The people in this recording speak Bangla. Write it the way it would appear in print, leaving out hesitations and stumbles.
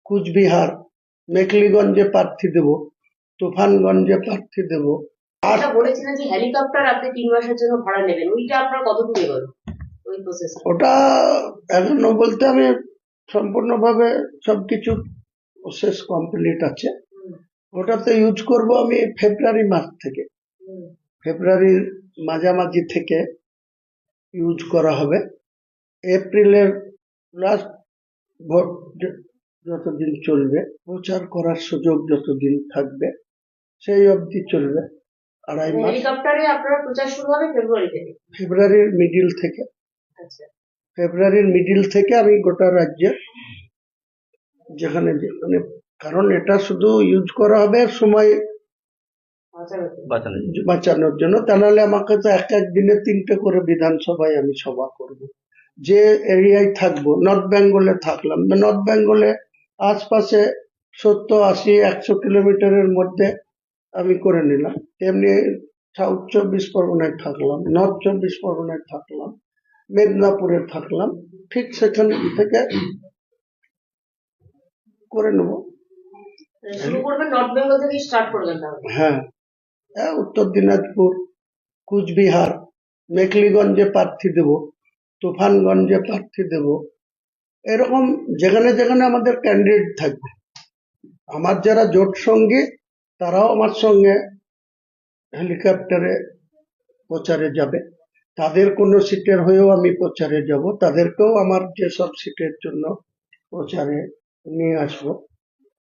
কুচবিহার, মেখলিগঞ্জে প্রার্থী দেব, তুফানগঞ্জে প্রার্থী দেব। আর বলেছিলেন যে হেলিকপ্টার আপনি 3 মাসের জন্য ভাড়া নেবেন, ওইটা আপনার কতদূর এগোলো ওই প্রসেস? ওটা এখনো বলতে আমি সম্পূর্ণভাবে সবকিছু প্রসেস কমপ্লিট আছে। ওটাতে ইউজ করব আমি ফেব্রুয়ারি মাস থেকে, ফেব্রুয়ারির মাঝামাঝি থেকে ইউজ করা হবে। এপ্রিলের লাস্ট ভোট যতদিন চলবে, প্রচার করার সুযোগ যতদিন থাকবে সেই অবধি চলবে। 2.5 মাস। হেলিকপ্টারে আপনার প্রচার শুরু হবে ফেব্রুয়ারি থেকে? ফেব্রুয়ারির মিডিল থেকে। আচ্ছা, ফেব্রুয়ারির মিডিল থেকে আমি গোটা রাজ্যে যেখানে যেখানে, কারণ এটা শুধু ইউজ করা হবে সময় বাঁচানোর জন্য, তা নাহলে আমাকে তো এক এক দিনে 3টে করে বিধানসভায় আমি সভা করব। যে এরিয়ায় থাকবো, নর্থ বেঙ্গলে থাকলাম, নর্থ বেঙ্গলে আশপাশে 70, 80, 100 কিলোমিটারের মধ্যে আমি করে নিলাম। তেমনি সাউথ 24 পরগনায় থাকলাম, নর্থ 24 পরগনায় থাকলাম, মেদিনীপুরে থাকলাম, ঠিক সেখান থেকে করে নেব। শুরু করবেন নর্থ বেঙ্গল থেকে, স্টার্ট করবেন তাহলে? হ্যাঁ, উত্তর দিনাজপুর, কুচবিহার, মেখলিগঞ্জে প্রার্থী দেব, তুফানগঞ্জে প্রার্থী দেব। এরকম যেখানে যেখানে আমাদের ক্যান্ডিডেট থাকবে, আমার যারা জোট সঙ্গী তারাও আমার সঙ্গে হেলিকপ্টারে প্রচারে যাবে। তাদের কোনো সিটের হয়েও আমি প্রচারে যাব, তাদেরকেও আমার যেসব সিটের জন্য প্রচারে নিয়ে আসবো।